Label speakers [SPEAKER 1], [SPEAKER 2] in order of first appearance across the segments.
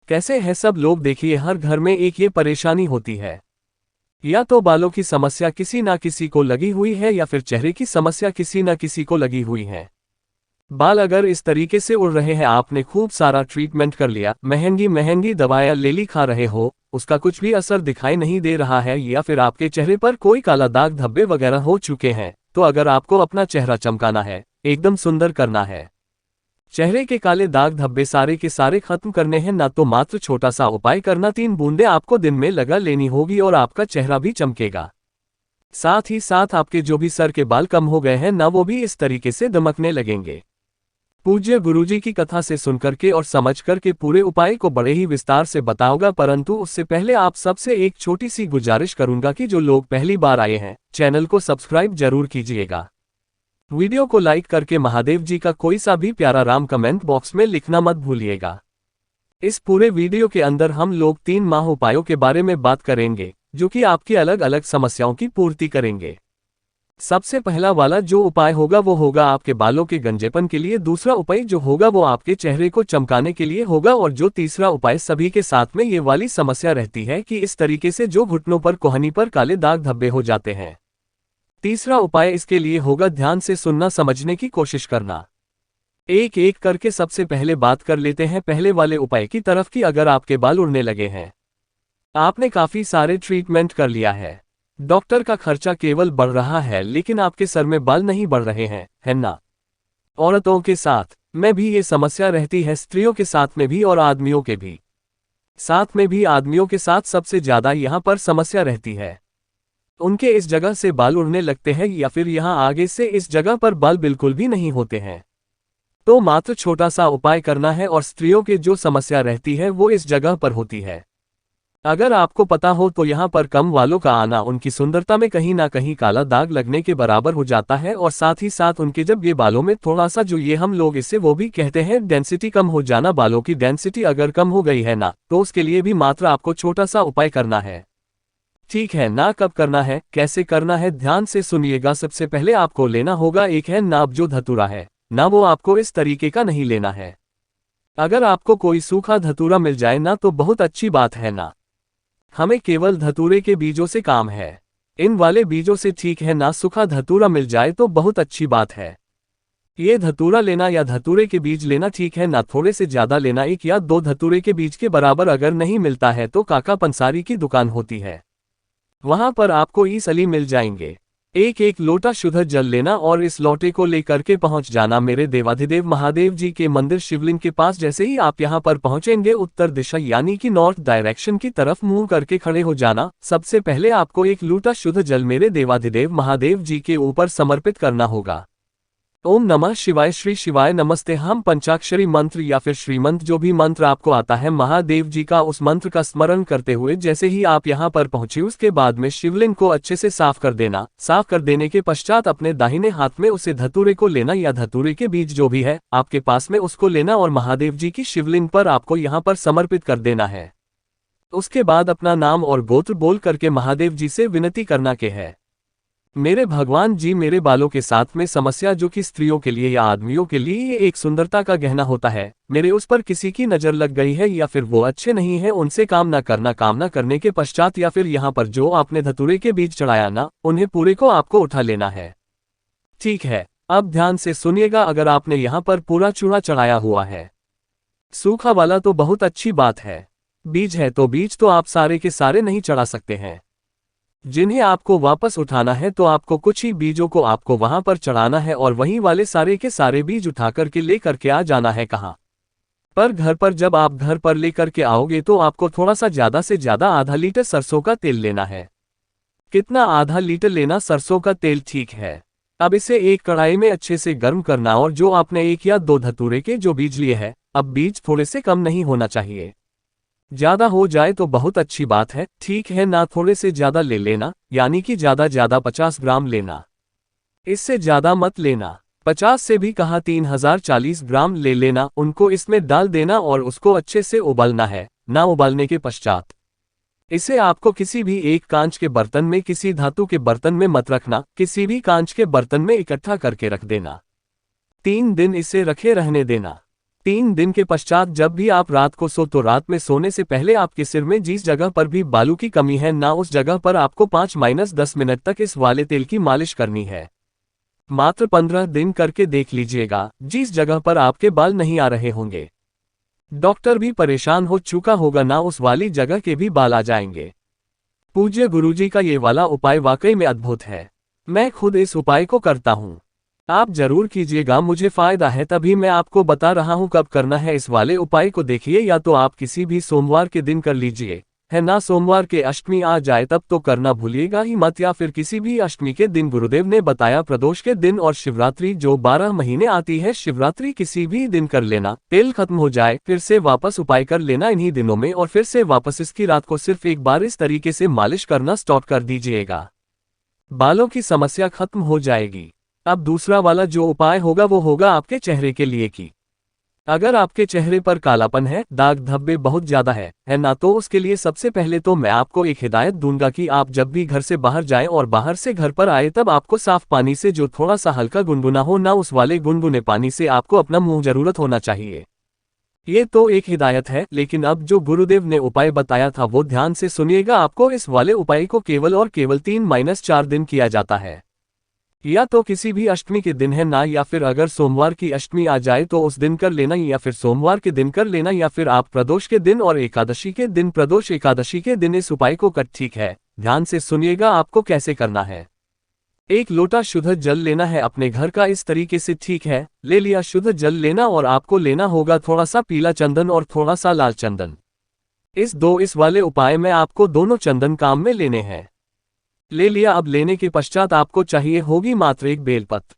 [SPEAKER 1] कैसे हैं सब लोग। देखिए, हर घर में एक ये परेशानी होती है, या तो बालों की समस्या किसी ना किसी को लगी हुई है या फिर चेहरे की समस्या किसी ना किसी को लगी हुई है। बाल अगर इस तरीके से उड़ रहे हैं, आपने खूब सारा ट्रीटमेंट कर लिया, महंगी महंगी दवाएं ले ली, खा रहे हो, उसका कुछ भी असर दिखाई नहीं दे रहा है, या फिर आपके चेहरे पर कोई काला दाग धब्बे वगैरह हो चुके हैं, तो अगर आपको अपना चेहरा चमकाना है, एकदम सुंदर करना है, चेहरे के काले दाग धब्बे सारे के सारे खत्म करने हैं ना, तो मात्र छोटा सा उपाय करना। 3 बूंदें आपको दिन में लगा लेनी होगी और आपका चेहरा भी चमकेगा। साथ ही साथ आपके जो भी सर के बाल कम हो गए हैं ना, वो भी इस तरीके से दमकने लगेंगे। पूज्य गुरुजी की कथा से सुनकर के और समझ कर के पूरे उपाय को बड़े ही विस्तार से बताऊंगा, परंतु उससे पहले आप सबसे एक छोटी सी गुजारिश करूंगा कि जो लोग पहली बार आए हैं, चैनल को सब्सक्राइब जरूर कीजिएगा। वीडियो को लाइक करके महादेव जी का कोई सा भी प्यारा राम कमेंट बॉक्स में लिखना मत भूलिएगा। इस पूरे वीडियो के अंदर हम लोग 3 माह उपायों के बारे में बात करेंगे, जो कि आपकी अलग अलग समस्याओं की पूर्ति करेंगे। सबसे पहला वाला जो उपाय होगा वो होगा आपके बालों के गंजेपन के लिए, दूसरा उपाय जो होगा वो आपके चेहरे को चमकाने के लिए होगा, और जो तीसरा उपाय सभी के साथ में ये वाली समस्या रहती है कि इस तरीके से जो घुटनों पर कोहनी पर काले दाग धब्बे हो जाते हैं। तीसरा उपाय इसके लिए होगा ध्यान से सुनना, समझने की कोशिश करना। एक एक करके सबसे पहले बात कर लेते हैं पहले वाले उपाय की तरफ कि अगर आपके बाल उड़ने लगे हैं, आपने काफी सारे ट्रीटमेंट कर लिया है, डॉक्टर का खर्चा केवल बढ़ रहा है, लेकिन आपके सर में बाल नहीं बढ़ रहे हैं, है ना। औरतों के साथ में भी ये समस्या रहती है, स्त्रियों के साथ में भी और आदमियों के भी साथ में भी। आदमियों के साथ सबसे ज्यादा यहाँ पर समस्या रहती है, उनके इस जगह से बाल उड़ने लगते हैं या फिर यहाँ आगे से इस जगह पर बाल बिल्कुल भी नहीं होते हैं। तो मात्र छोटा सा उपाय करना है, और स्त्रियों के जो समस्या रहती है वो इस जगह पर होती है। अगर आपको पता हो तो यहाँ पर कम वालों का आना उनकी सुंदरता में कहीं ना कहीं काला दाग लगने के बराबर हो जाता है, और साथ ही साथ उनके जब ये बालों में थोड़ा सा जो ये हम लोग इसे वो भी कहते हैं डेंसिटी कम हो जाना, बालों की डेंसिटी अगर कम हो गई है ना, तो उसके लिए भी मात्र आपको छोटा सा उपाय करना है। ठीक है ना, कब करना है, कैसे करना है, ध्यान से सुनिएगा। सबसे पहले आपको लेना होगा एक है नाब जो धतूरा है ना, वो आपको इस तरीके का नहीं लेना है। अगर आपको कोई सूखा धतूरा मिल जाए ना तो बहुत अच्छी बात है ना, हमें केवल धतूरे के बीजों से काम है, इन वाले बीजों से ठीक है ना। सूखा धतूरा मिल जाए तो बहुत अच्छी बात है। ये धतूरा लेना या धतूरे के बीज लेना, ठीक है ना, थोड़े से ज्यादा लेना, 1 या 2 धतूरे के बीज के बराबर। अगर नहीं मिलता है तो काका पंसारी की दुकान होती है, वहां पर आपको ईसली मिल जाएंगे। एक एक लोटा शुद्ध जल लेना और इस लोटे को लेकर के पहुंच जाना मेरे देवाधिदेव महादेव जी के मंदिर शिवलिंग के पास। जैसे ही आप यहां पर पहुंचेंगे, उत्तर दिशा यानी कि नॉर्थ डायरेक्शन की तरफ मुंह करके खड़े हो जाना। सबसे पहले आपको एक लोटा शुद्ध जल मेरे देवाधिदेव महादेव जी के ऊपर समर्पित करना होगा। ओम नमः शिवाय, श्री शिवाय नमस्ते। हम पंचाक्षरी मंत्र या फिर श्रीमंत जो भी मंत्र आपको आता है महादेव जी का, उस मंत्र का स्मरण करते हुए जैसे ही आप यहां पर पहुंचे, उसके बाद में शिवलिंग को अच्छे से साफ कर देना। साफ कर देने के पश्चात अपने दाहिने हाथ में उसे धतूरे को लेना, या धतूरे के बीज जो भी है आपके पास में उसको लेना, और महादेव जी की शिवलिंग पर आपको यहां पर समर्पित कर देना है। उसके बाद अपना नाम और गोत्र बोल करके महादेव जी से विनती करना के है, मेरे भगवान जी, मेरे बालों के साथ में समस्या जो कि स्त्रियों के लिए या आदमियों के लिए एक सुंदरता का गहना होता है, मेरे उस पर किसी की नजर लग गई है या फिर वो अच्छे नहीं है, उनसे काम ना करना। काम ना करने के पश्चात या फिर यहाँ पर जो आपने धतूरे के बीज चढ़ाया ना, उन्हें पूरे को आपको उठा लेना है। ठीक है, अब ध्यान से सुनिएगा। अगर आपने यहाँ पर पूरा चूड़ा चढ़ाया हुआ है, सूखा वाला, तो बहुत अच्छी बात है। बीज है तो बीज तो आप सारे के सारे नहीं चढ़ा सकते हैं, जिन्हें आपको वापस उठाना है तो आपको कुछ ही बीजों को आपको वहां पर चढ़ाना है, और वहीं वाले सारे के सारे बीज उठा करके लेकर के आ जाना है। कहाँ पर? घर पर। जब आप घर पर लेकर के आओगे तो आपको थोड़ा सा ज्यादा से ज्यादा आधा लीटर सरसों का तेल लेना है। कितना? आधा लीटर लेना सरसों का तेल, ठीक है। अब इसे एक कढ़ाई में अच्छे से गर्म करना, और जो आपने 1 या 2 धतूरे के जो बीज लिए हैं, अब बीज थोड़े से कम नहीं होना चाहिए, ज्यादा हो जाए तो बहुत अच्छी बात है, ठीक है ना। थोड़े से ज्यादा ले लेना, यानी कि ज्यादा 50 ग्राम लेना, इससे ज्यादा मत लेना। 50 से भी कहा 3040 ग्राम ले लेना। उनको इसमें डाल देना और उसको अच्छे से उबालना है ना। उबालने के पश्चात इसे आपको किसी भी एक कांच के बर्तन में, किसी धातु के बर्तन में मत रखना, किसी भी कांच के बर्तन में इकट्ठा करके रख देना। 3 दिन इसे रखे रहने देना। 3 दिन के पश्चात जब भी आप रात को सो तो रात में सोने से पहले आपके सिर में जिस जगह पर भी बालों की कमी है ना उस जगह पर आपको 5-10 मिनट तक इस वाले तेल की मालिश करनी है। मात्र 15 दिन करके देख लीजिएगा, जिस जगह पर आपके बाल नहीं आ रहे होंगे, डॉक्टर भी परेशान हो चुका होगा ना उस वाली जगह के भी बाल आ जाएंगे। पूज्य गुरुजी का ये वाला उपाय वाकई में अद्भुत है। मैं खुद इस उपाय को करता हूँ। आप जरूर कीजिएगा, मुझे फायदा है तभी मैं आपको बता रहा हूँ कब करना है इस वाले उपाय को। देखिए, या तो आप किसी भी सोमवार के दिन कर लीजिए, है ना, सोमवार के अष्टमी आ जाए तब तो करना भूलिएगा ही मत, या फिर किसी भी अष्टमी के दिन गुरुदेव ने बताया प्रदोष के दिन और शिवरात्रि जो 12 महीने आती है, शिवरात्रि किसी भी दिन कर लेना। तेल खत्म हो जाए फिर से वापस उपाय कर लेना इन्हीं दिनों में, और फिर से वापस इसकी रात को सिर्फ एक बार इस तरीके से मालिश करना स्टार्ट कर दीजिएगा। बालों की समस्या खत्म हो जाएगी। अब दूसरा वाला जो उपाय होगा वो होगा आपके चेहरे के लिए कि अगर आपके चेहरे पर कालापन है, दाग धब्बे बहुत ज्यादा है ना, तो उसके लिए सबसे पहले तो मैं आपको एक हिदायत दूंगा कि आप जब भी घर से बाहर जाएं और बाहर से घर पर आए तब आपको साफ पानी से जो थोड़ा सा हल्का गुनगुना हो ना, उस वाले गुनगुने पानी से आपको अपना मुंह जरूरत होना चाहिए। ये तो एक हिदायत है, लेकिन अब जो गुरुदेव ने उपाय बताया था वो ध्यान से सुनिएगा। आपको इस वाले उपाय को केवल और केवल 3-4 दिन किया जाता है। या तो किसी भी अष्टमी के दिन है ना, या फिर अगर सोमवार की अष्टमी आ जाए तो उस दिन कर लेना, या फिर सोमवार के दिन कर लेना, या फिर आप प्रदोष के दिन और एकादशी के दिन, प्रदोष एकादशी के दिन इस उपाय को कर। ठीक है, ध्यान से सुनिएगा आपको कैसे करना है। 1 लोटा शुद्ध जल लेना है अपने घर का इस तरीके से, ठीक है, ले लिया शुद्ध जल लेना, और आपको लेना होगा थोड़ा सा पीला चंदन और थोड़ा सा लाल चंदन। इस वाले उपाय में आपको दोनों चंदन काम में लेने हैं। ले लिया। अब लेने के पश्चात आपको चाहिए होगी मात्र एक बेलपत्र।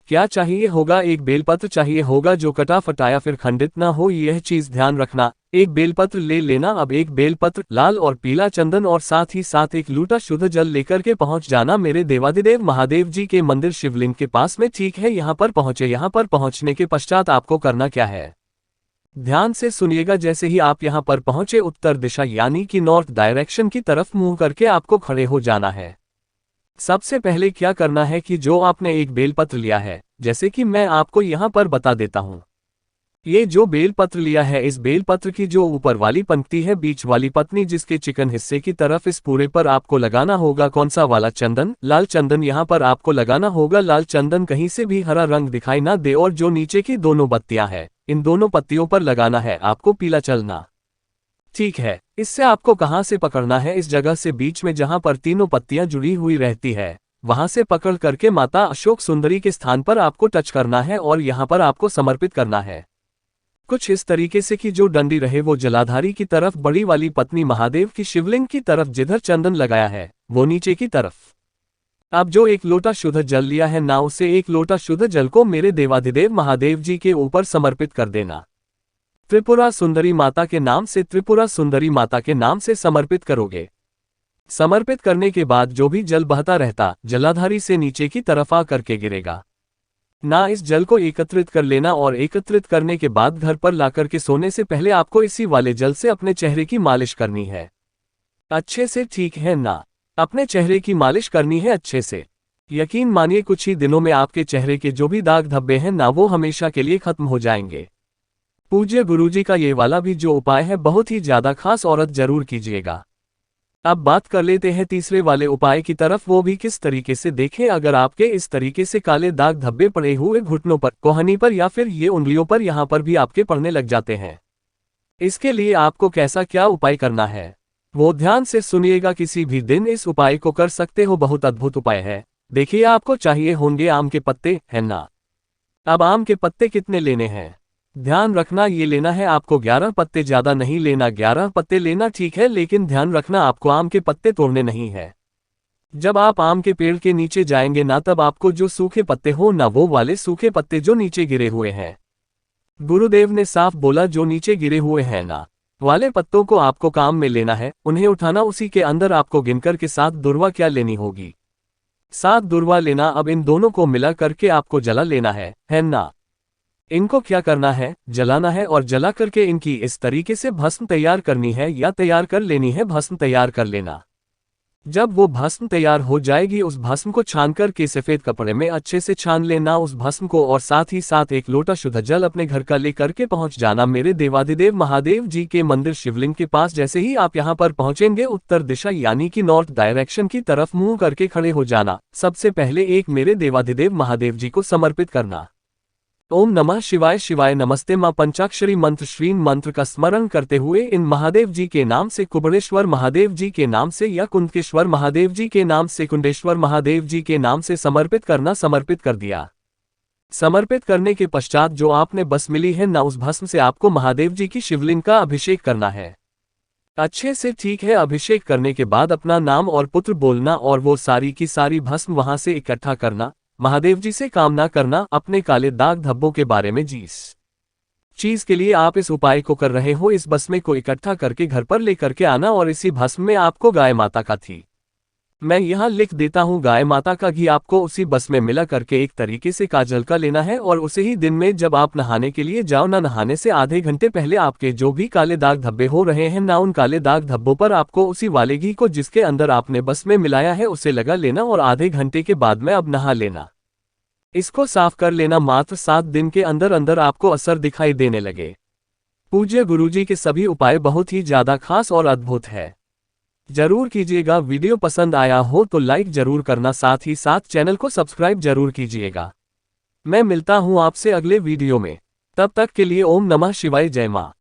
[SPEAKER 1] क्या चाहिए होगा? एक बेलपत्र चाहिए होगा जो कटा फटाया फिर खंडित ना हो, यह चीज ध्यान रखना। एक बेलपत्र ले लेना। अब एक बेलपत्र, लाल और पीला चंदन और साथ ही साथ 1 लोटा शुद्ध जल लेकर के पहुंच जाना मेरे देवादिदेव महादेव जी के मंदिर शिवलिंग के पास में, ठीक है। यहाँ पर पहुंचे। यहाँ पर पहुंचने के पश्चात आपको करना क्या है, ध्यान से सुनिएगा। जैसे ही आप यहाँ पर पहुंचे, उत्तर दिशा यानी कि नॉर्थ डायरेक्शन की तरफ मुंह करके आपको खड़े हो जाना है। सबसे पहले क्या करना है कि जो आपने एक बेलपत्र लिया है, जैसे कि मैं आपको यहाँ पर बता देता हूँ, ये जो बेलपत्र लिया है, इस बेलपत्र की जो ऊपर वाली पंक्ति है, बीच वाली पत्नी जिसके चिकन हिस्से की तरफ, इस पूरे पर आपको लगाना होगा कौन सा वाला चंदन? लाल चंदन। यहाँ पर आपको लगाना होगा लाल चंदन, कहीं से भी हरा रंग दिखाई ना दे। और जो नीचे की दोनों पत्तियां हैं, इन दोनों पत्तियों पर लगाना है आपको पीला चलना, ठीक है। इससे आपको कहां से पकड़ना है? इस जगह से बीच में जहां पर तीनों पत्तियां जुड़ी हुई रहती है, वहां से पकड़ करके माता अशोक सुंदरी के स्थान पर आपको टच करना है और यहां पर आपको समर्पित करना है कुछ इस तरीके से कि जो डंडी रहे वो जलाधारी की तरफ, बड़ी वाली पत्नी महादेव की शिवलिंग की तरफ, जिधर चंदन लगाया है वो नीचे की तरफ। अब जो 1 लोटा शुद्ध जल लिया है ना, उसे 1 लोटा शुद्ध जल को मेरे देवाधिदेव महादेव जी के ऊपर समर्पित कर देना। त्रिपुरा सुंदरी माता के नाम से, त्रिपुरा सुंदरी माता के नाम से समर्पित करोगे। समर्पित करने के बाद जो भी जल बहता रहता जलाधारी से नीचे की तरफ आ करके गिरेगा ना, इस जल को एकत्रित कर लेना। और एकत्रित करने के बाद घर पर लाकर के सोने से पहले आपको इसी वाले जल से अपने चेहरे की मालिश करनी है अच्छे से, ठीक है ना। अपने चेहरे की मालिश करनी है अच्छे से। यकीन मानिए कुछ ही दिनों में आपके चेहरे के जो भी दाग धब्बे हैं ना, वो हमेशा के लिए खत्म हो जाएंगे। पूज्य गुरुजी का ये वाला भी जो उपाय है बहुत ही ज्यादा खास, औरत जरूर कीजिएगा। अब बात कर लेते हैं तीसरे वाले उपाय की तरफ, वो भी किस तरीके से। देखें, अगर आपके इस तरीके से काले दाग धब्बे पड़े हुए घुटनों पर, कोहनी पर या फिर ये उंगलियों पर, यहाँ पर भी आपके पड़ने लग जाते हैं, इसके लिए आपको कैसा क्या उपाय करना है वो ध्यान से सुनिएगा। किसी भी दिन इस उपाय को कर सकते हो, बहुत अद्भुत उपाय है। देखिए, आपको चाहिए होंगे आम के पत्ते, है ना। अब आम के पत्ते कितने लेने हैं ध्यान रखना, ये लेना है आपको 11 पत्ते, ज्यादा नहीं लेना, 11 पत्ते लेना, ठीक है। लेकिन ध्यान रखना आपको आम के पत्ते तोड़ने नहीं है। जब आप आम के पेड़ के नीचे जाएंगे ना, तब आपको जो सूखे पत्ते हो ना, वो वाले सूखे पत्ते जो नीचे गिरे हुए हैं, गुरुदेव ने साफ बोला जो नीचे गिरे हुए हैं ना, वाले पत्तों को आपको काम में लेना है, उन्हें उठाना। उसी के अंदर आपको गिनकर के 7 दुर्वा क्या लेनी होगी, 7 दुर्वा लेना। अब इन दोनों को मिला करके आपको जला लेना है ना। इनको क्या करना है, जलाना है, और जला करके इनकी इस तरीके से भस्म तैयार करनी है, या तैयार कर लेनी है, भस्म तैयार कर लेना। जब वो भस्म तैयार हो जाएगी उस भस्म को छानकर के सफेद कपड़े में अच्छे से छान लेना उस भस्म को, और साथ ही साथ एक लोटा शुद्ध जल अपने घर का लेकर के पहुंच जाना मेरे देवाधिदेव महादेव जी के मंदिर शिवलिंग के पास। जैसे ही आप यहां पर पहुंचेंगे उत्तर दिशा यानी कि नॉर्थ डायरेक्शन की तरफ मुंह करके खड़े हो जाना। सबसे पहले एक मेरे देवाधिदेव महादेव जी को समर्पित करना। ओम नमः शिवाय शिवाय नमस्ते मां पंचाक्षरी मंत्र श्रीन मंत्र का स्मरण करते हुए इन महादेव जी के नाम से कुबड़ेश्वर महादेव जी के नाम से या कुंदकेश्वर महादेव जी के नाम से कुंडेश्वर महादेव जी के नाम से समर्पित करना। समर्पित कर दिया। समर्पित करने के पश्चात जो आपने बस मिली है ना उस भस्म से आपको महादेव जी की शिवलिंग का अभिषेक करना है अच्छे से। ठीक है, अभिषेक करने के बाद अपना नाम और पुत्र बोलना और वो सारी की सारी भस्म वहां से इकट्ठा करना। महादेव जी से कामना करना अपने काले दाग धब्बों के बारे में। जिस चीज के लिए आप इस उपाय को कर रहे हो इस भस्म को इकट्ठा करके घर पर लेकर के आना और इसी भस्म में आपको गाय माता का थी मैं यहाँ लिख देता हूँ गाय माता का घी आपको उसी भस्म में मिला करके एक तरीके से काजल का लेना है और उसे ही दिन में जब आप नहाने के लिए जाओ ना नहाने से आधे घंटे पहले आपके जो भी काले दाग धब्बे हो रहे हैं ना उन काले दाग धब्बों पर आपको उसी वाले घी को जिसके अंदर आपने भस्म में मिलाया है उसे लगा लेना और आधे घंटे के बाद में अब नहा लेना। इसको साफ कर लेना। मात्र 7 दिन के अंदर अंदर आपको असर दिखाई देने लगे। पूज्य गुरुजी के सभी उपाय बहुत ही ज्यादा खास और अद्भुत है। जरूर कीजिएगा। वीडियो पसंद आया हो तो लाइक जरूर करना, साथ ही साथ चैनल को सब्सक्राइब जरूर कीजिएगा। मैं मिलता हूं आपसे अगले वीडियो में, तब तक के लिए ओम नमः शिवाय, जय मां।